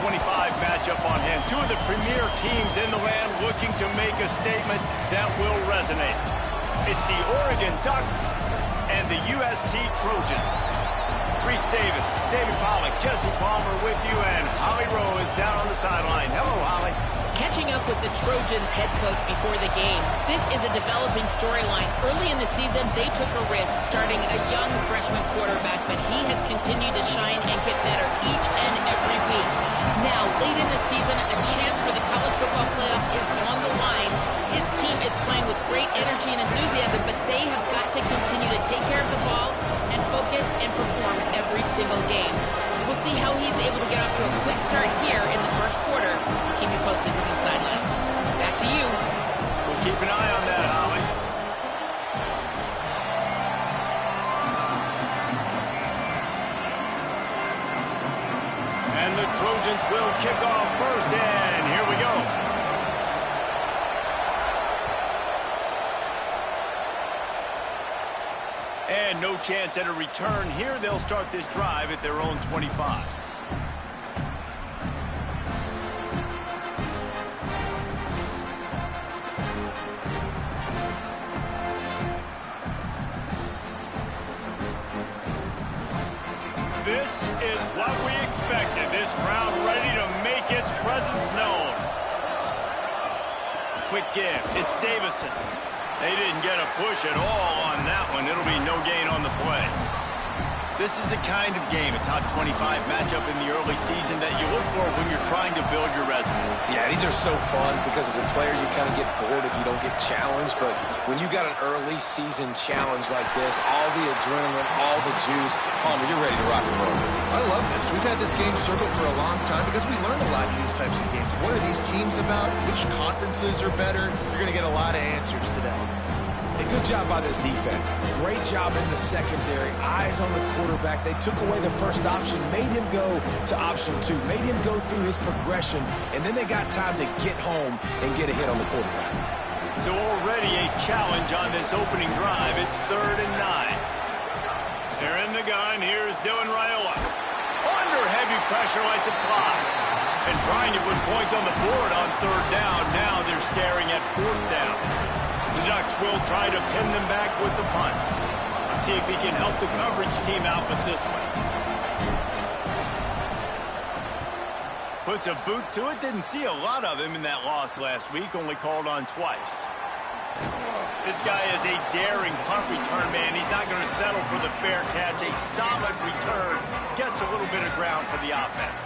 25 matchup on hand. Two of the premier teams in the land looking to make a statement that will resonate. It's the Oregon Ducks and the USC Trojans. Reese Davis, David Pollack, Jesse Palmer with you, and Holly Rowe is down on the sideline. Hello, Holly. Catching up with the Trojans head coach before the game. This is a developing storyline. Early in the season, they took a risk starting a young freshman quarterback, but he has continued to shine and get better each and every week. Now, late in the season, a chance for the college football playoff is on the line. His team is playing with great energy and enthusiasm, but they have got to continue to take care of the ball and focus and perform every single game. We'll see how he's able to get off to a quick start here in the first quarter. I'll keep you posted from the sidelines. Back to you. We'll keep an eye on that, Holly. And the Trojans will kick off first, and here we go. And no chance at a return here. They'll start this drive at their own 25. This is what we expected. This crowd ready to make its presence known. Quick give. It's Davison. They didn't get a push at all on that one. It'll be no gain on the play. This is the kind of game, a top 25 matchup in the early season that you look for when you're trying to build your resume. Yeah, these are so fun because as a player you kind of get bored if you don't get challenged. But when you got an early season challenge like this, all the adrenaline, all the juice, Palmer, you're ready to rock and roll. I love this. We've had this game circled for a long time because we learn a lot in these types of games. What are these teams about? Which conferences are better? You're going to get a lot of answers today. A good job by this defense. Great job in the secondary. Eyes on the quarterback. They took away the first option, made him go to option 2, made him go through his progression, and then they got time to get home and get a hit on the quarterback. So already a challenge on this opening drive. It's 3rd and 9. They're in the gun. Here's Dylan Raiola. Under heavy pressure, lets it fly. And trying to put points on the board on 3rd down. Now they're staring at 4th down. The Ducks will try to pin them back with the punt. Let's see if he can help the coverage team out with this one. Puts a boot to it. Didn't see a lot of him in that loss last week. Only called on twice. This guy is a daring punt return man. He's not going to settle for the fair catch. A solid return. Gets a little bit of ground for the offense.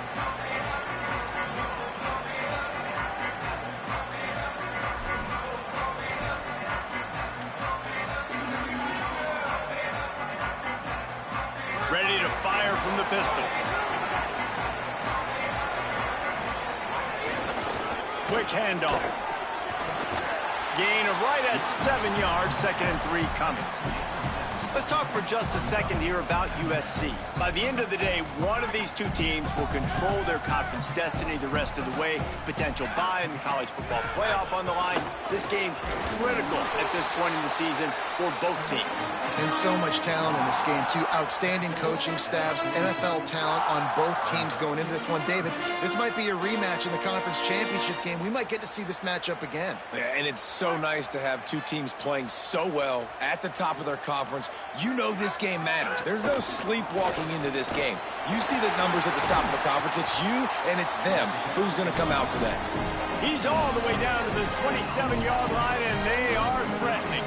Ready to fire from the pistol. Quick handoff. Gain of right at 7 yards, 2nd and 3 coming. Let's talk for just a second here about USC. By the end of the day, one of these two teams will control their conference destiny the rest of the way. Potential bye in the college football playoff on the line. This game critical at this point in the season for both teams. And so much talent in this game, too. Outstanding coaching staffs, NFL talent on both teams going into this one. David, this might be a rematch in the conference championship game. We might get to see this matchup again. Yeah, and it's so nice to have two teams playing so well at the top of their conference. You know this game matters. There's no sleepwalking into this game. You see the numbers at the top of the conference. It's you and it's them. Who's going to come out today? He's all the way down to the 27-yard line, and they are threatening.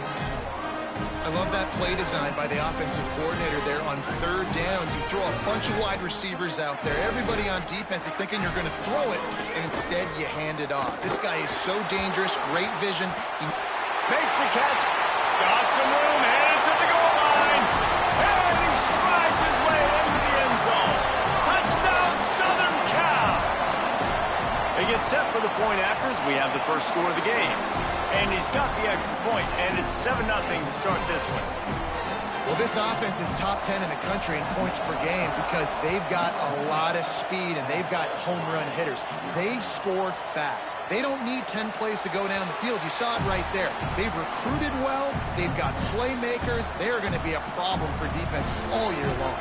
I love that play design by the offensive coordinator there on 3rd down. You throw a bunch of wide receivers out there. Everybody on defense is thinking you're going to throw it, and instead you hand it off. This guy is so dangerous, great vision. He makes the catch, got some room, headed to the goal line, and he strides his way into the end zone. Touchdown, Southern Cal! They get set for the point after as we have the first score of the game. And he's got the extra point, and it's 7-0 to start this one. Well, this offense is top 10 in the country in points per game because they've got a lot of speed and they've got home run hitters. They score fast. They don't need 10 plays to go down the field. You saw it right there. They've recruited well. They've got playmakers. They're going to be a problem for defenses all year long.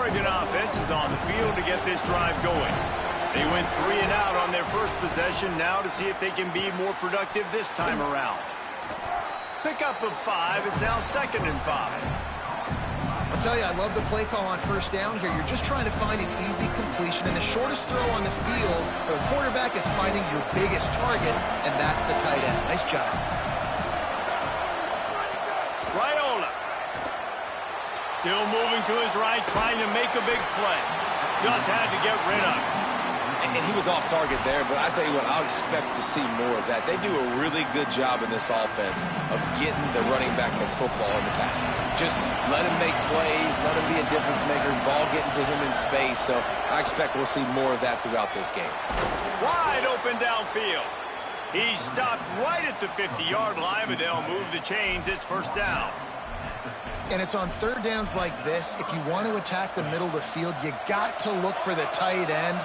Oregon offense is on the field to get this drive going. They went 3 and out on their first possession, now to see if they can be more productive this time around. Pickup of 5 is now 2nd and 5. I'll tell you, I love the play call on first down here. You're just trying to find an easy completion, and the shortest throw on the field for the quarterback is finding your biggest target, and that's the tight end. Nice job. Raiola. Still moving to his right, trying to make a big play. Just had to get rid of it. And he was off target there, but I tell you what, I'll expect to see more of that. They do a really good job in this offense of getting the running back the football in the passing game. Just let him make plays, let him be a difference maker, ball getting to him in space. So I expect we'll see more of that throughout this game. Wide open downfield. He stopped right at the 50-yard line, but they'll move the chains. It's first down. And it's on third downs like this. If you want to attack the middle of the field, you got to look for the tight end.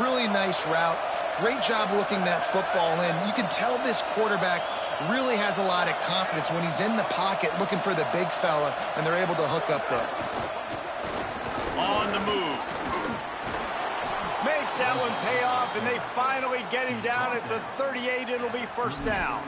Really nice route. Great job looking that football in. You can tell this quarterback really has a lot of confidence when he's in the pocket looking for the big fella, and they're able to hook up there. On the move. Makes that one pay off, and they finally get him down at the 38. It'll be first down.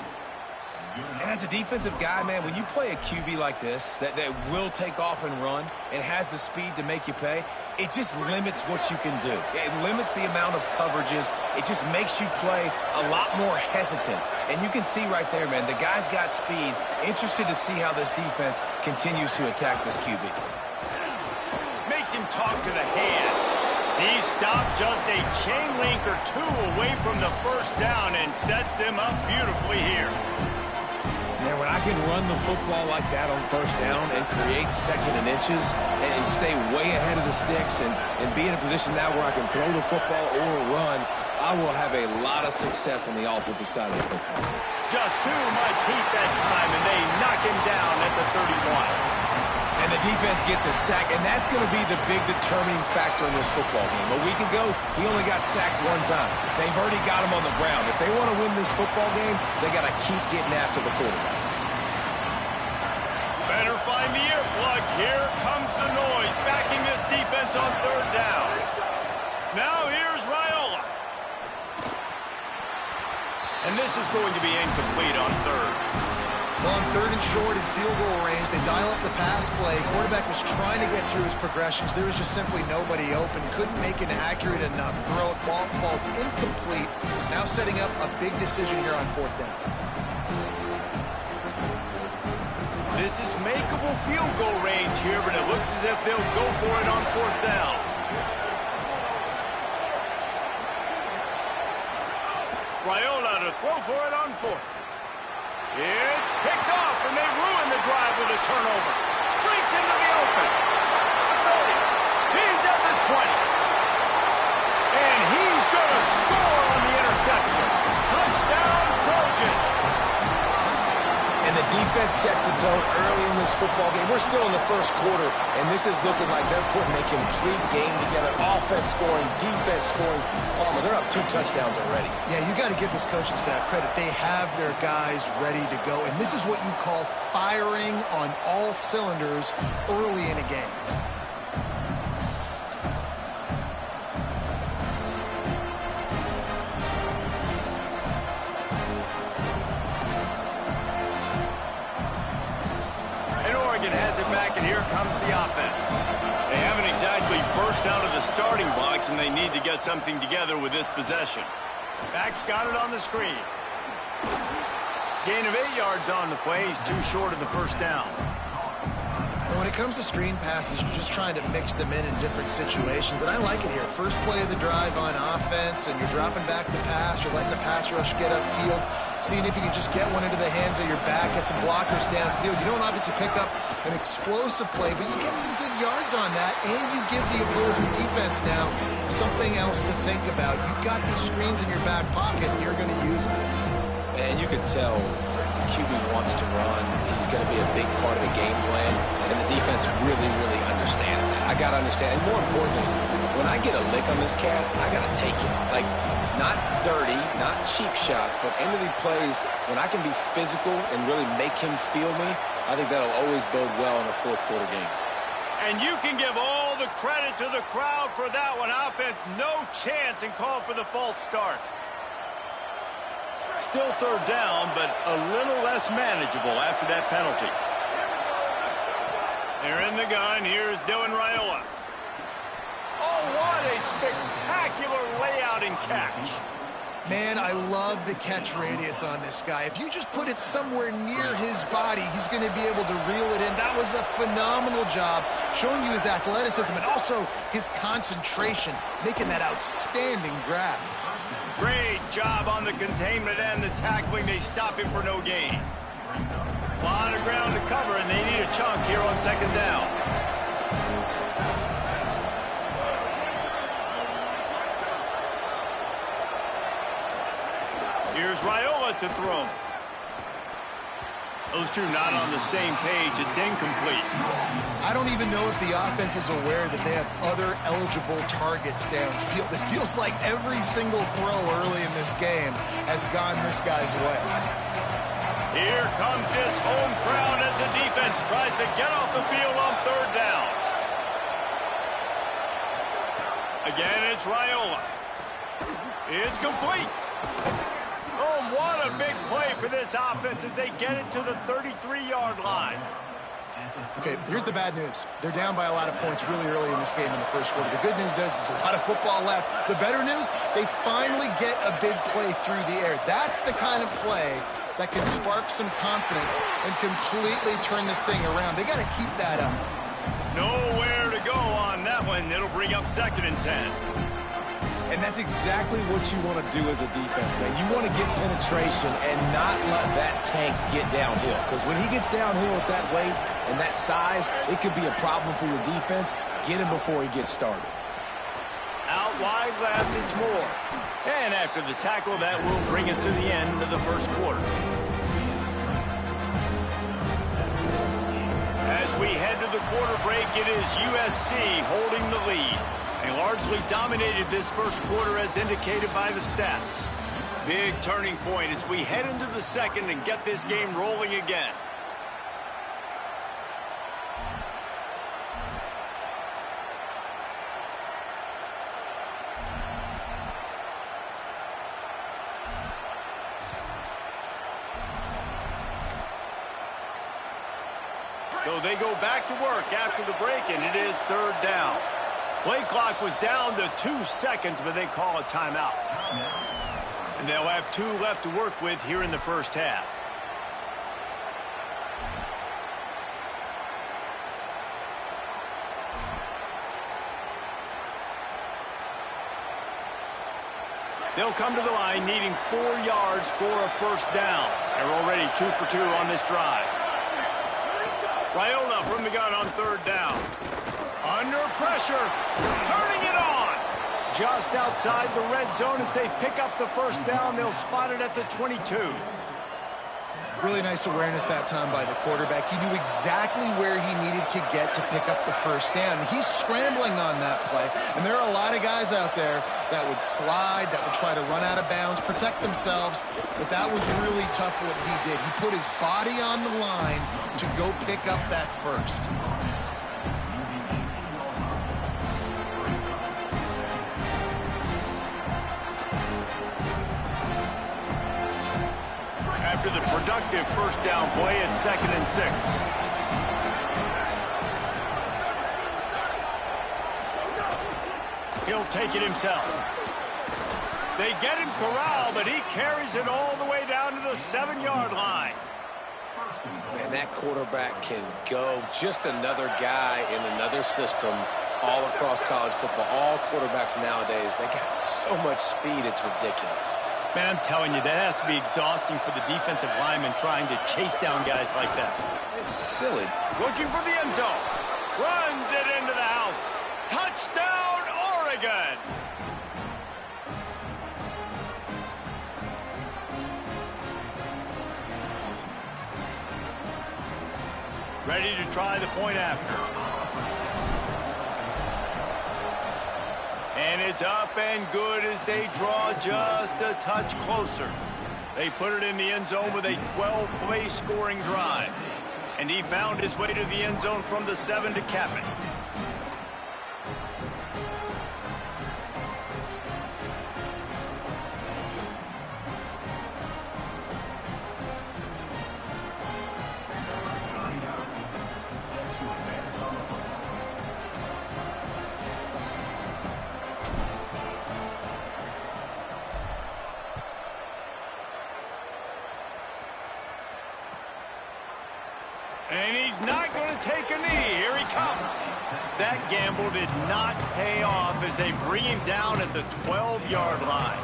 And as a defensive guy, man, when you play a QB like this that will take off and run and has the speed to make you pay, it just limits what you can do. It limits the amount of coverages. It just makes you play a lot more hesitant. And you can see right there, man, the guy's got speed. Interested to see how this defense continues to attack this QB. Makes him talk to the hand. He stopped just a chain link or two away from the first down and sets them up beautifully here. Man, when I can run the football like that on first down and create 2nd and inches and stay way ahead of the sticks and be in a position now where I can throw the football or run, I will have a lot of success on the offensive side of the football. Just too much heat that time, and they knock him down at the 31. And the defense gets a sack, and that's going to be the big determining factor in this football game. A week ago, he only got sacked 1 time. They've already got him on the ground. If they want to win this football game, they got to keep getting after the quarterback. Better find the earplugs. Here comes the noise, backing this defense on third down. Now here's Raiola. And this is going to be incomplete on third. Well, on third and short in field goal range, they dial up the pass play. Quarterback was trying to get through his progressions. There was just simply nobody open. Couldn't make an accurate enough throw. Ball falls incomplete. Now setting up a big decision here on fourth down. This is makeable field goal range here, but it looks as if they'll go for it on fourth down. Raiola to throw for it on fourth. It's picked off, and they ruin the drive with a turnover. Breaks into the open. 30. He's at the 20. And he's going to score on the interception. Touchdown, Trojans. And the defense sets the tone early in this football game. We're still in the first quarter, and this is looking like they're putting a complete game together. Offense scoring, defense scoring. Palmer, they're up 2 touchdowns already. Yeah, you got to give this coaching staff credit. They have their guys ready to go, and this is what you call firing on all cylinders early in a game. Has it back, and here comes the offense. They haven't exactly burst out of the starting box, and they need to get something together with this possession. Back's got it on the screen. Gain of 8 yards on the play. He's too short of the first down. When it comes to screen passes, you're just trying to mix them in different situations, and I like it here. First play of the drive on offense, and you're dropping back to pass. You're letting the pass rush get upfield, seeing if you can just get one into the hands of your back, get some blockers downfield. You don't obviously pick up an explosive play, but you get some good yards on that, and you give the opposing defense now something else to think about. You've got these screens in your back pocket, and you're going to use them. And you can tell the QB wants to run. He's going to be a big part of the game plan, and the defense really, really understands that. I got to understand, and more importantly, when I get a lick on this cat, I got to take it. Like, not dirty, not cheap shots, but end of the plays, when I can be physical and really make him feel me, I think that'll always bode well in a fourth quarter game. And you can give all the credit to the crowd for that one. Offense, no chance, and call for the false start. Still third down, but a little less manageable after that penalty. They're in the gun. Here's Dylan Raiola. Oh, what a spectacular layout and catch. Man, I love the catch radius on this guy. If you just put it somewhere near his body, he's going to be able to reel it in. That was a phenomenal job, showing you his athleticism and also his concentration, making that outstanding grab. Great job on the containment and the tackling. They stop him for no gain. A lot of ground to cover, and they need a chunk here on second down. Here's Raiola to throw. Those two not on the same page. It's incomplete. I don't even know if the offense is aware that they have other eligible targets downfield. It feels like every single throw early in this game has gone this guy's way. Here comes this home crowd as the defense tries to get off the field on third down. Again, it's Raiola. It's complete. Oh, what a big play for this offense as they get it to the 33-yard line. Okay, here's the bad news. They're down by a lot of points really early in this game in the first quarter. The good news is there's a lot of football left. The better news, they finally get a big play through the air. That's the kind of play that can spark some confidence and completely turn this thing around. They got to keep that up. Nowhere to go on that one. It'll bring up 2nd and 10. And that's exactly what you want to do as a defense, man. You want to get penetration and not let that tank get downhill. Because when he gets downhill with that weight and that size, it could be a problem for your defense. Get him before he gets started. Out wide left, it's Moore. And after the tackle, that will bring us to the end of the first quarter. As we head to the quarter break, it is USC holding the lead. They largely dominated this first quarter as indicated by the stats. Big turning point as we head into the second and get this game rolling again. So they go back to work after the break, and it is third down. Play clock was down to 2 seconds, but they call a timeout. And they'll have 2 left to work with here in the first half. They'll come to the line needing 4 yards for a first down. They're already 2 for 2 on this drive. Raiola from the gun on third down. Under pressure, turning it on. Just outside the red zone as they pick up the first down. They'll spot it at the 22. Really nice awareness that time by the quarterback. He knew exactly where he needed to get to pick up the first down. He's scrambling on that play, and there are a lot of guys out there that would slide, that would try to run out of bounds, protect themselves, but that was really tough what he did. He put his body on the line to go pick up that first. After the productive first down play, it's 2nd and 6. He'll take it himself. They get him corralled, but he carries it all the way down to the 7-yard line. Man, that quarterback can go. Just another guy in another system all across college football. All quarterbacks nowadays, they got so much speed, it's ridiculous. Man, I'm telling you, that has to be exhausting for the defensive lineman trying to chase down guys like that. It's silly. Looking for the end zone. Runs it into the house. Touchdown, Oregon! Ready to try the point after. And it's up and good as they draw just a touch closer. They put it in the end zone with a 12-play scoring drive. And he found his way to the end zone from the 7 to cap it. And he's not going to take a knee. Here he comes. That gamble did not pay off as they bring him down at the 12-yard line.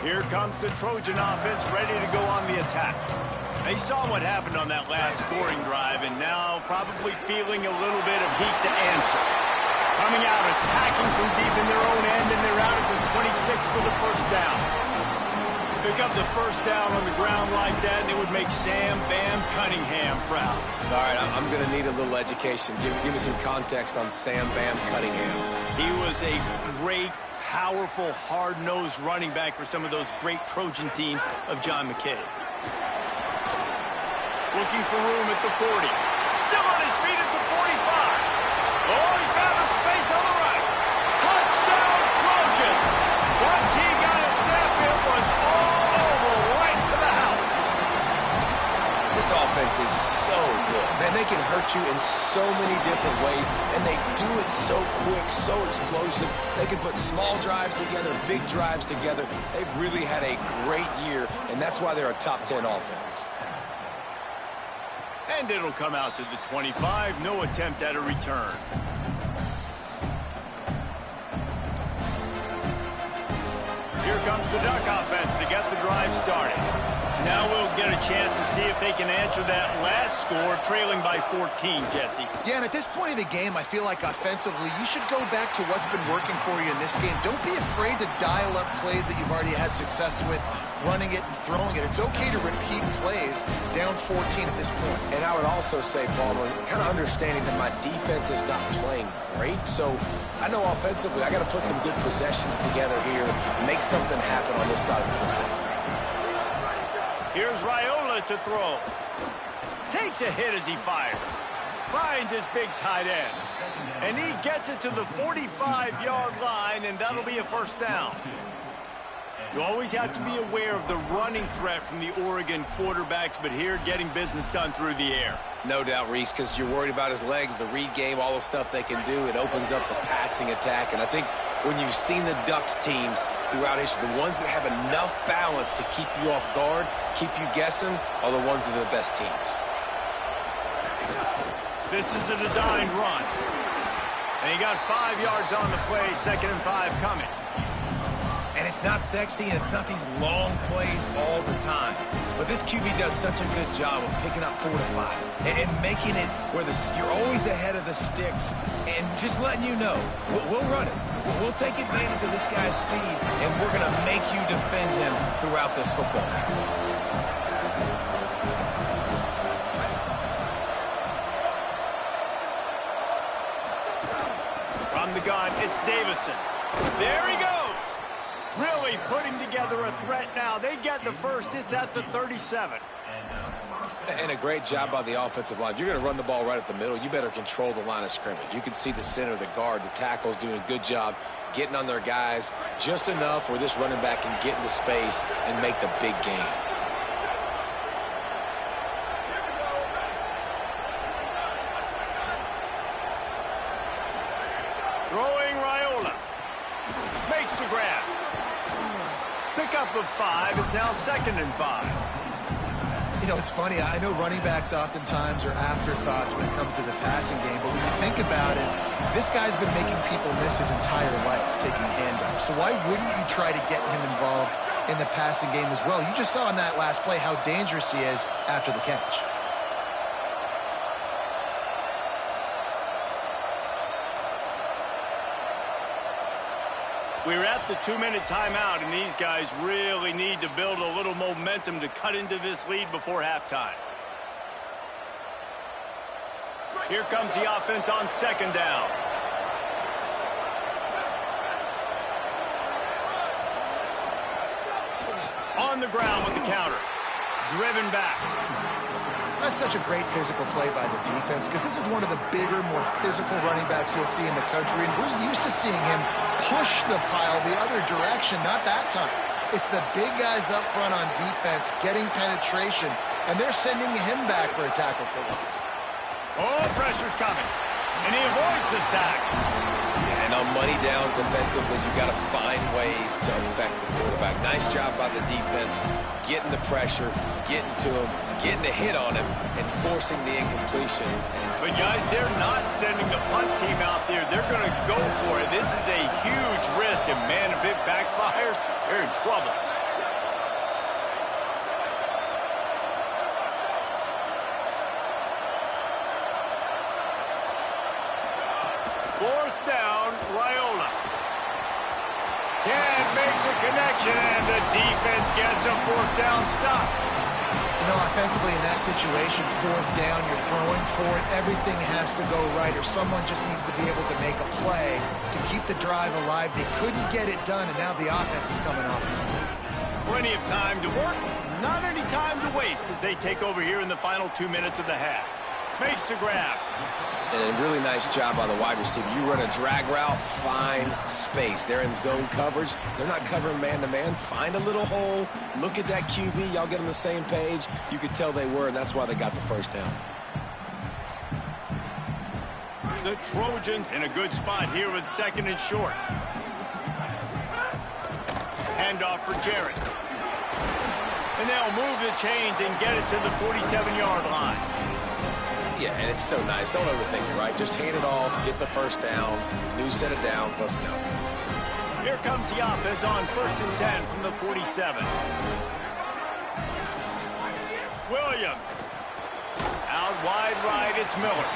Here comes the Trojan offense ready to go on the attack. They saw what happened on that last scoring drive and now probably feeling a little bit of heat to answer. Coming out, attacking from deep in their own end, and they're out at the 26 for the first down. Pick up the first down on the ground like that, and it would make Sam Bam Cunningham proud. All right, I'm going to need a little education. Give me some context on Sam Bam Cunningham. He was a great, powerful, hard-nosed running back for some of those great Trojan teams of John McKay. Looking for room at the 40. Still on his feet at the 45. Oh, he found a space on the right. Touchdown, Trojans. Once he got a step, it was all over, right to the house. This offense is so good. Man, they can hurt you in so many different ways, and they do it so quick, so explosive. They can put small drives together, big drives together. They've really had a great year, and that's why they're a top 10 offense. And it'll come out to the 25. No attempt at a return. Here comes the Duck offense to get the drive started. Now we'll get a chance to see if they can answer that last score, trailing by 14, Jesse. Yeah, and at this point of the game, I feel like offensively, you should go back to what's been working for you in this game. Don't be afraid to dial up plays that you've already had success with, running it and throwing it. It's okay to repeat plays down 14 at this point. And I would also say, Palmer, kind of understanding that my defense is not playing great, so I know offensively I got to put some good possessions together here, make something happen on this side of the football. Here's Raiola to throw. Takes a hit as he fires. Finds his big tight end. And he gets it to the 45-yard line, and that'll be a first down. You always have to be aware of the running threat from the Oregon quarterbacks, but here getting business done through the air. No doubt, Reese, because you're worried about his legs, the read game, all the stuff they can do. It opens up the passing attack. And I think when you've seen the Ducks teams throughout history, the ones that have enough balance to keep you off guard, keep you guessing, are the ones that are the best teams. This is a designed run. And he got 5 yards on the play, 2nd and 5 coming. And it's not sexy, and it's not these long plays all the time. But this QB does such a good job of picking up 4 to 5 and making it where you're always ahead of the sticks and just letting you know, we'll run it. We'll take advantage of this guy's speed, and we're going to make you defend him throughout this football game. From the gun, it's Davison. There he goes. Really putting together a threat now. They get the first. It's at the 37. And a great job by the offensive line. If you're going to run the ball right at the middle, you better control the line of scrimmage. You can see the center, the guard, the tackles doing a good job getting on their guys just enough where this running back can get into space and make the big game. Throwing Raiola. Makes the grab. Pickup of 5 is now 2nd and 5. You know, it's funny. I know running backs oftentimes are afterthoughts when it comes to the passing game, but when you think about it, this guy's been making people miss his entire life taking handoffs. So why wouldn't you try to get him involved in the passing game as well? You just saw in that last play how dangerous he is after the catch. We're at the 2-minute timeout, and these guys really need to build a little momentum to cut into this lead before halftime. Here comes the offense on 2nd down. On the ground with the counter. Driven back. That's such a great physical play by the defense because this is one of the bigger, more physical running backs you'll see in the country, and we're used to seeing him push the pile the other direction. Not that time. It's the big guys up front on defense getting penetration, and they're sending him back for a tackle for loss. Oh, pressure's coming. And he avoids the sack. Yeah, and on money down defensively, you got to find ways to affect the quarterback. Nice job by the defense, getting the pressure, getting to him, getting a hit on him, and forcing the incompletion. But guys, they're not sending the punt team out there. They're going to go for it. This is a huge risk, and man, if it backfires, they're in trouble. Fourth down, Raiola. Can't make the connection, and the defense gets a fourth down stop. You know, offensively in that situation, fourth down, you're throwing for it. Everything has to go right, or someone just needs to be able to make a play to keep the drive alive. They couldn't get it done, and now the offense is coming off. Plenty of time to work, not any time to waste as they take over here in the final 2 minutes of the half. Makes the grab. And a really nice job by the wide receiver. You run a drag route, find space. They're in zone coverage. They're not covering man-to-man. Find a little hole. Look at that QB. Y'all get on the same page. You could tell they were, and that's why they got the first down. The Trojans in a good spot here with second and short. Handoff for Jarrett. And they'll move the chains and get it to the 47-yard line. Yeah, and it's so nice. Don't overthink it, right? Just hand it off, get the first down, new set of downs, let's go. Here comes the offense on 1st and 10 from the 47. Williams. Out wide right, it's Miller.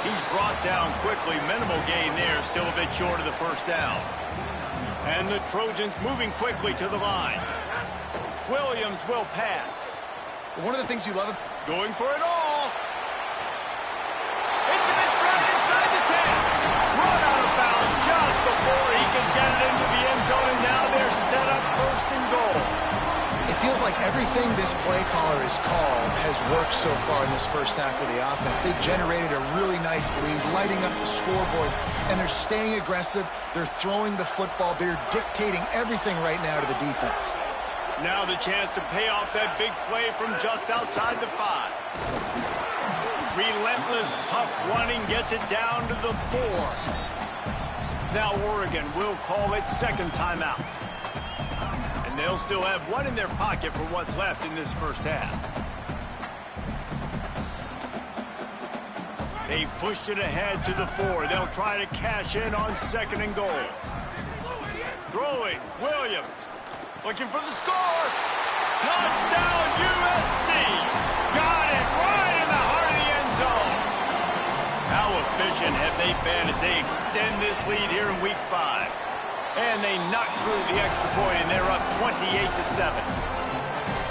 He's brought down quickly. Minimal gain there, still a bit short of the first down. And the Trojans moving quickly to the line. Williams will pass. One of the things you love, going for it all. It's in his stride inside the 10. Run out of bounds just before he can get it into the end zone, and now they're set up 1st and goal. it feels like everything this play caller has called has worked so far in this first half for the offense. They've generated a really nice lead, lighting up the scoreboard, and they're staying aggressive. They're throwing the football. They're dictating everything right now to the defense. Now the chance to pay off that big play from just outside the 5. Relentless, tough running gets it down to the 4. Now Oregon will call its second timeout. And they'll still have one in their pocket for what's left in this first half. They pushed it ahead to the 4. They'll try to cash in on 2nd and goal. Throwing, Williams. Looking for the score. Touchdown, USC. Got it right in the heart of the end zone. How efficient have they been as they extend this lead here in Week 5? And they knock through the extra point, and they're up 28-7.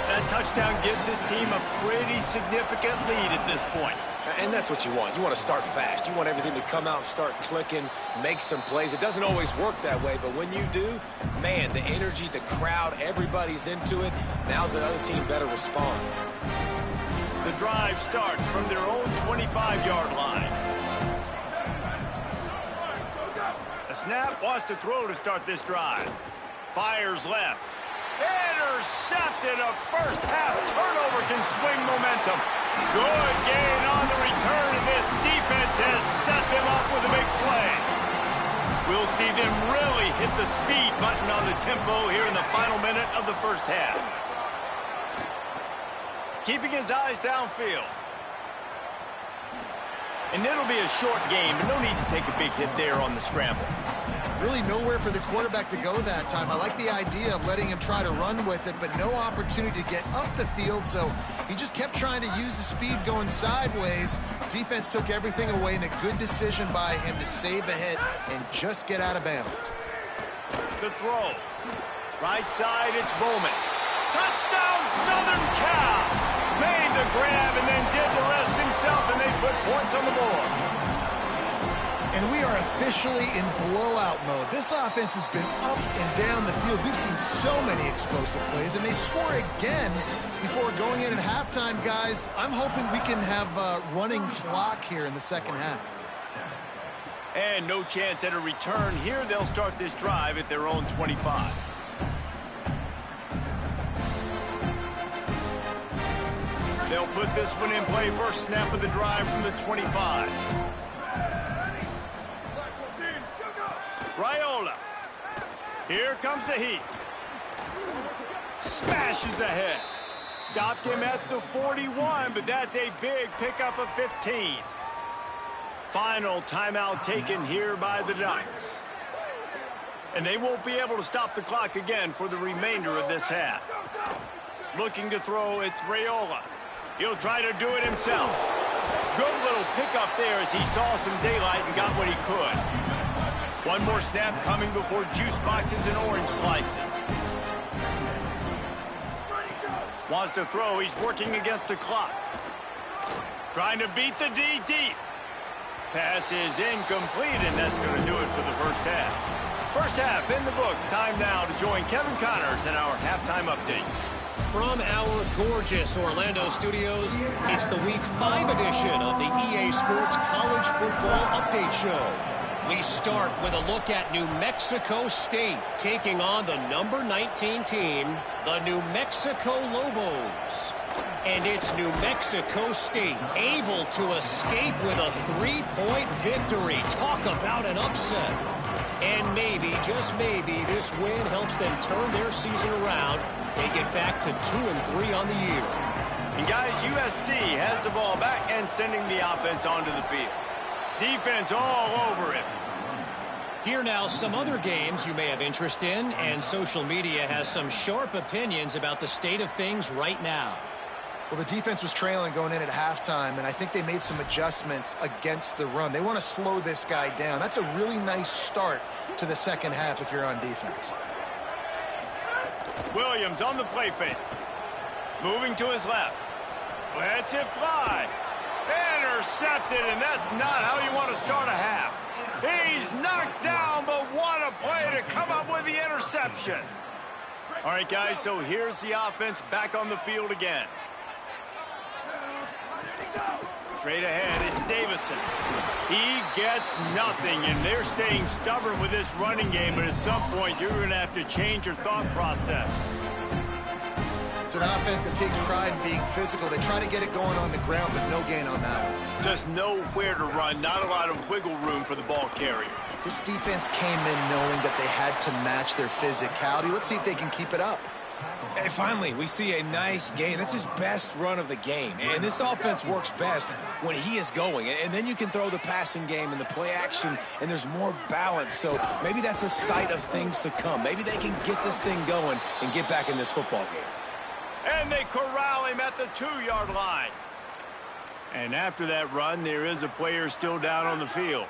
That touchdown gives this team a pretty significant lead at this point. And that's what you want. You want to start fast. You want everything to come out and start clicking, make some plays. It doesn't always work that way, but when you do, man, the energy, the crowd, everybody's into it. Now the other team better respond. The drive starts from their own 25-yard line. A snap, wants to throw to start this drive. Fires left. Intercepted. A first-half turnover can swing momentum. Good gain on the return, and this defense has set them up with a big play. We'll see them really hit the speed button on the tempo here in the final minute of the first half. Keeping his eyes downfield. And it'll be a short game, but no need to take a big hit there on the scramble. Really nowhere for the quarterback to go that time. I like the idea of letting him try to run with it, but no opportunity to get up the field, so he just kept trying to use the speed going sideways. Defense took everything away, and a good decision by him to save a hit and just get out of bounds. The throw. Right side, it's Bowman. Touchdown, Southern Cal! Made the grab and then did the rest himself, and they put points on the board. And we are officially in blowout mode. This offense has been up and down the field. We've seen so many explosive plays, and they score again before going in at halftime, guys. I'm hoping we can have a running clock here in the second half. And no chance at a return here. They'll start this drive at their own 25. They'll put this one in play. First snap of the drive from the 25. Here comes the heat. Smashes ahead. Stopped him at the 41, but that's a big pickup of 15. Final timeout taken here by the Ducks. And they won't be able to stop the clock again for the remainder of this half. Looking to throw, it's Raiola. He'll try to do it himself. Good little pickup there as he saw some daylight and got what he could. One more snap coming before juice boxes and orange slices. Wants to throw. He's working against the clock. Trying to beat the D deep. Pass is incomplete, and that's going to do it for the first half. First half in the books. Time now to join Kevin Connors in our halftime update. From our gorgeous Orlando studios, it's the Week 5 edition of the EA Sports College Football Update Show. We start with a look at New Mexico State taking on the number 19 team, the New Mexico Lobos. And it's New Mexico State able to escape with a 3-point victory. Talk about an upset. And maybe, just maybe, this win helps them turn their season around. They get back to 2-3 on the year. And guys, USC has the ball back and sending the offense onto the field. Defense all over it. Here now, some other games you may have interest in, and social media has some sharp opinions about the state of things right now. Well, the defense was trailing going in at halftime, and I think they made some adjustments against the run. They want to slow this guy down. That's a really nice start to the second half if you're on defense. Williams on the play fake. Moving to his left. Lets it fly. Intercepted, and that's not how you want to start a half. He's knocked down, but what a play to come up with the interception. All right, guys, so here's the offense back on the field again. Straight ahead, it's Davison. He gets nothing, and they're staying stubborn with this running game, but at some point, you're going to have to change your thought process. It's an offense that takes pride in being physical. They try to get it going on the ground, but no gain on that one. Just nowhere to run, not a lot of wiggle room for the ball carrier. This defense came in knowing that they had to match their physicality. Let's see if they can keep it up. And finally, we see a nice gain. That's his best run of the game. And this offense works best when he is going. And then you can throw the passing game and the play action, and there's more balance. So maybe that's a sight of things to come. Maybe they can get this thing going and get back in this football game. And they corral him at the 2-yard line. And after that run, there is a player still down on the field.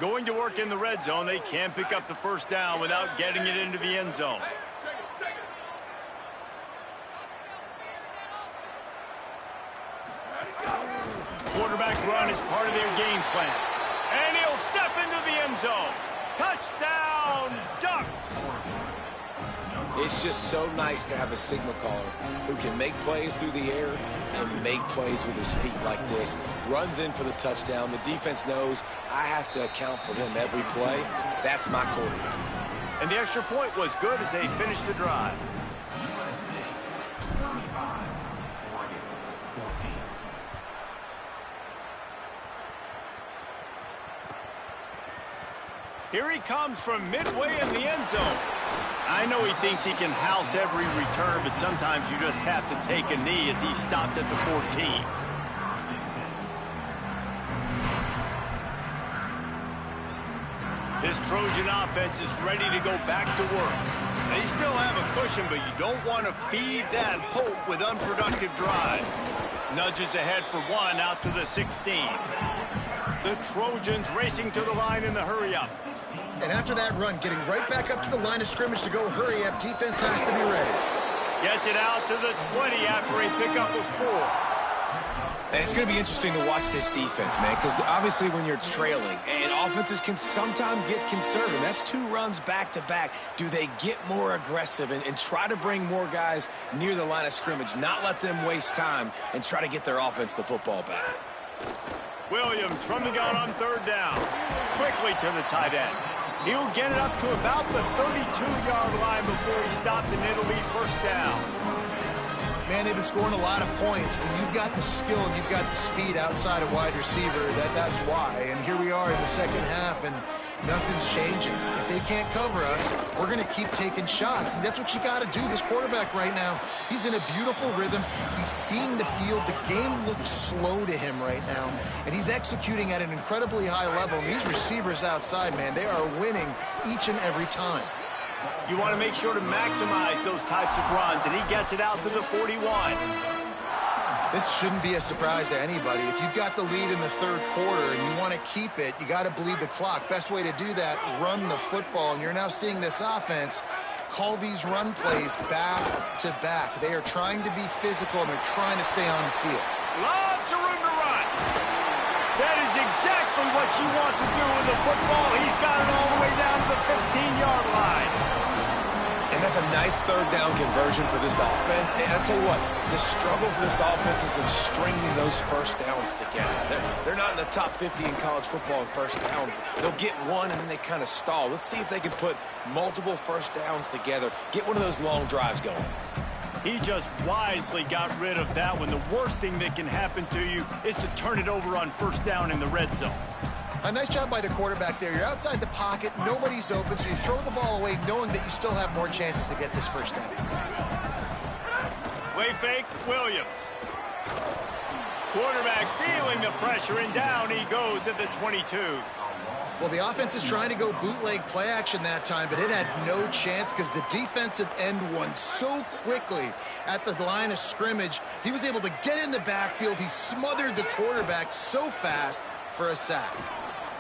Going to work in the red zone, they can't pick up the first down without getting it into the end zone. Quarterback run is part of their game plan. And he'll step into the end zone. Touchdown, Ducks! It's just so nice to have a signal caller who can make plays through the air and make plays with his feet like this. Runs in for the touchdown. The defense knows I have to account for him every play. That's my quarterback. And the extra point was good as they finished the drive. Here he comes from midway in the end zone. I know he thinks he can house every return, but sometimes you just have to take a knee as he stopped at the 14. This Trojan offense is ready to go back to work. They still have a cushion, but you don't want to feed that hope with unproductive drives. Nudges ahead for one out to the 16. The Trojans racing to the line in the hurry-up. And after that run, getting right back up to the line of scrimmage to go hurry up, defense has to be ready. Gets it out to the 20 after a pickup of 4. And it's going to be interesting to watch this defense, man, because obviously when you're trailing, and offenses can sometimes get conservative. That's 2 runs back-to-back. Do they get more aggressive and try to bring more guys near the line of scrimmage, not let them waste time, and try to get their offense the football back? Williams from the gun on 3rd down. Quickly to the tight end. He'll get it up to about the 32-yard line before he stopped, and it'll be 1st down. Man, they've been scoring a lot of points. When you've got the skill and you've got the speed outside of wide receiver, that's why. And here we are in the second half, and Nothing's changing. If they can't cover us, we're going to keep taking shots. And that's what you got to do. This quarterback right now, he's in a beautiful rhythm. He's seeing the field. The game looks slow to him right now. And he's executing at an incredibly high level. And these receivers outside, man, they are winning each and every time. You want to make sure to maximize those types of runs, and he gets it out to the 41. This shouldn't be a surprise to anybody. If you've got the lead in the third quarter and you want to keep it, you got to bleed the clock. Best way to do that, run the football. And you're now seeing this offense call these run plays back to back. They are trying to be physical, and they're trying to stay on the field. Lots of room to run. That is exactly what you want to do with the football. He's got it all the way down to the 15-yard line. And that's a nice third down conversion for this offense. And I'll tell you what, the struggle for this offense has been stringing those first downs together. They're not in the top 50 in college football in first downs. They'll get one, and then they kind of stall. Let's see if they can put multiple first downs together, get one of those long drives going. He just wisely got rid of that one. The worst thing that can happen to you is to turn it over on first down in the red zone. A nice job by the quarterback there. You're outside the pocket, nobody's open, so you throw the ball away knowing that you still have more chances to get this first down. Play fake, Williams. Quarterback feeling the pressure, and down he goes at the 22. Well, the offense is trying to go bootleg play action that time, but it had no chance because the defensive end won so quickly at the line of scrimmage. He was able to get in the backfield. He smothered the quarterback so fast for a sack.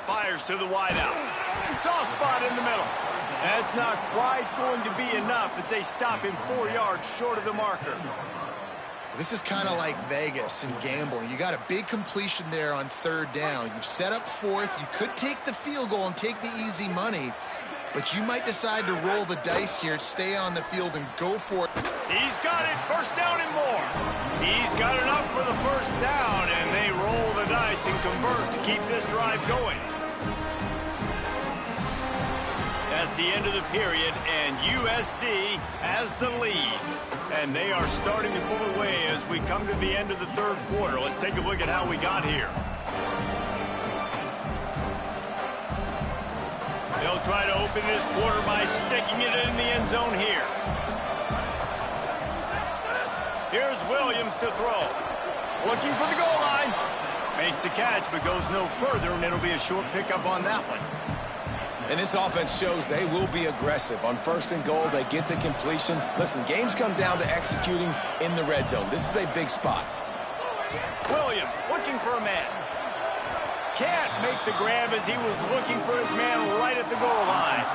Fires to the wideout. Soft spot in the middle. That's not quite going to be enough as they stop him 4 yards short of the marker. This is kind of like Vegas and gambling. You got a big completion there on third down. You've set up fourth. You could take the field goal and take the easy money, but you might decide to roll the dice here, stay on the field, and go for it. He's got it. First down and more. He's got enough for the first down, and they roll the dice and convert to keep this drive going. That's the end of the period, and USC has the lead. And they are starting to pull away as we come to the end of the third quarter. Let's take a look at how we got here. They'll try to open this quarter by sticking it in the end zone here. Here's Williams to throw. Looking for the goal line. Makes the catch, but goes no further, and it'll be a short pickup on that one. And this offense shows they will be aggressive. On first and goal, they get the completion. Listen, games come down to executing in the red zone. This is a big spot. Williams looking for a man. Can't make the grab as he was looking for his man right at the goal line.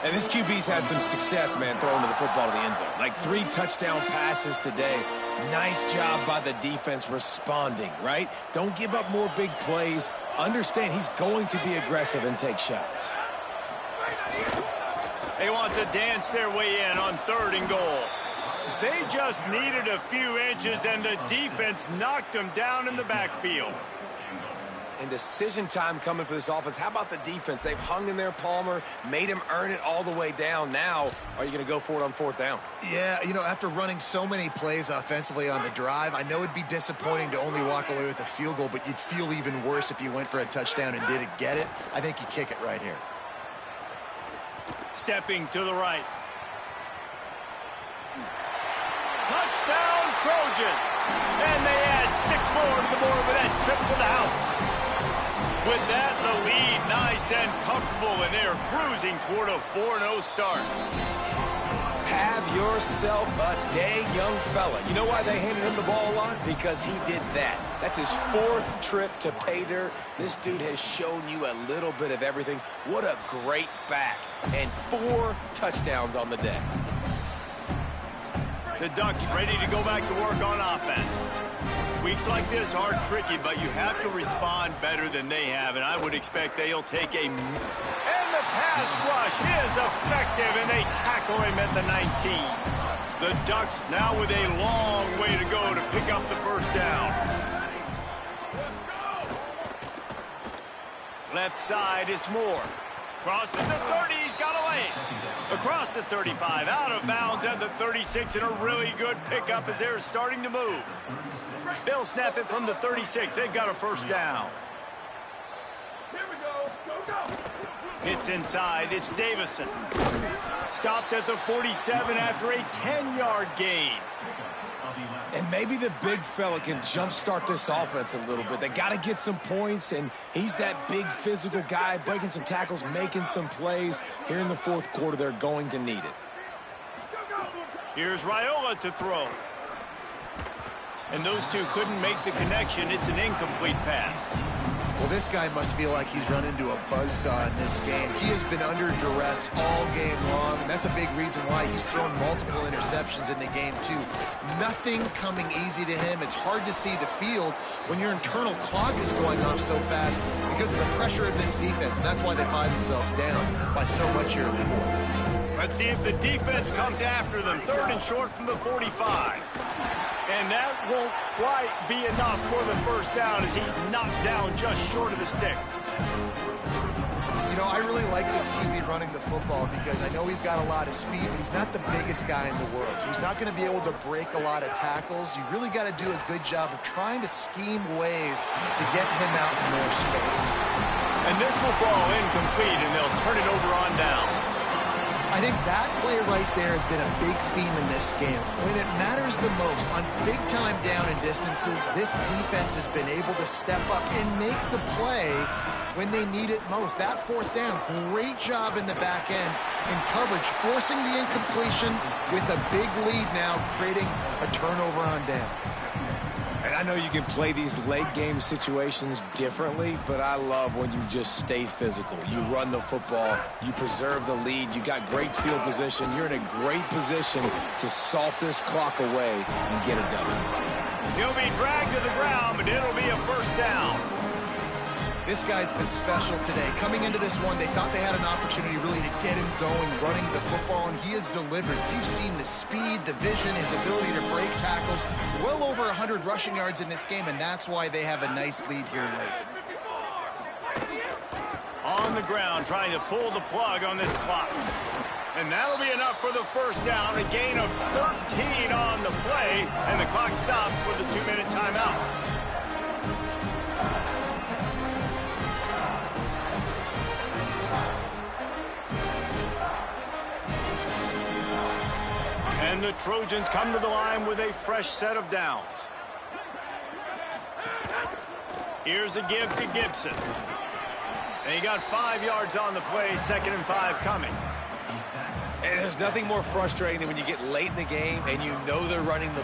And this QB's had some success, man, throwing to the football to the end zone. Like 3 touchdown passes today. Nice job by the defense responding, right? Don't give up more big plays. Understand he's going to be aggressive and take shots. They want to dance their way in on third and goal. They just needed a few inches, and the defense knocked them down in the backfield. And decision time coming for this offense. How about the defense? They've hung in there, Palmer, made him earn it all the way down. Now, are you going to go for it on fourth down? Yeah, you know, after running so many plays offensively on the drive, I know it'd be disappointing to only walk away with a field goal, but you'd feel even worse if you went for a touchdown and didn't get it. I think you kick it right here. Stepping to the right. Touchdown, Trojans. And they add 6 more to the board with that trip to the house. With that, the lead nice and comfortable, and they are cruising toward a 4-0 start. Have yourself a day, young fella. You know why they handed him the ball a lot? Because he did that. That's his 4th trip to pay dirt. This dude has shown you a little bit of everything. What a great back. And 4 touchdowns on the day. The Ducks ready to go back to work on offense. Weeks like this are tricky, but you have to respond better than they have, and I would expect they'll take a... And the pass rush is effective, and they tackle him at the 19. The Ducks now with a long way to go to pick up the first down. Left side, it's Moore. Crosses the 30, he's got away. Across the 35, out of bounds at the 36, and a really good pickup as they're starting to move. They'll snap it from the 36. They've got a first down. Here we go. Go, go. Hits inside. It's Davison. Stopped at the 47 after a 10-yard gain. And maybe the big fella can jumpstart this offense a little bit. They got to get some points, and he's that big physical guy, breaking some tackles, making some plays. Here in the fourth quarter, they're going to need it. Here's Raiola to throw. And those two couldn't make the connection. It's an incomplete pass. Well, this guy must feel like he's run into a buzzsaw in this game. He has been under duress all game long, and that's a big reason why he's thrown multiple interceptions in the game, too. Nothing coming easy to him. It's hard to see the field when your internal clock is going off so fast because of the pressure of this defense, and that's why they find themselves down by so much here in the fourth. Let's see if the defense comes after them. 3rd and short from the 45. And that won't quite be enough for the first down as he's knocked down just short of the sticks. You know, I really like this QB running the football because I know he's got a lot of speed, but he's not the biggest guy in the world. So he's not going to be able to break a lot of tackles. You really got to do a good job of trying to scheme ways to get him out in more space. And this will fall incomplete, and they'll turn it over on downs. I think that play right there has been a big theme in this game. When it matters the most, on big-time down and distances, this defense has been able to step up and make the play when they need it most. That 4th down, great job in the back end in coverage, forcing the incompletion with a big lead now, creating a turnover on downs. And I know you can play these late game situations differently, but I love when you just stay physical. You run the football, you preserve the lead, you got great field position, you're in a great position to salt this clock away and get a W. He'll be dragged to the ground, but it'll be a first down. This guy's been special today. Coming into this one, they thought they had an opportunity really to get him going, running the football, and he has delivered. You've seen the speed, the vision, his ability to break tackles. Well over 100 rushing yards in this game, and that's why they have a nice lead here late. On the ground, trying to pull the plug on this clock. And that'll be enough for the first down. A gain of 13 on the play, and the clock stops for the 2-minute timeout. And the Trojans come to the line with a fresh set of downs. Here's a give to Gibson. And he got 5 yards on the play, 2nd and 5 coming. And there's nothing more frustrating than when you get late in the game and you know they're running the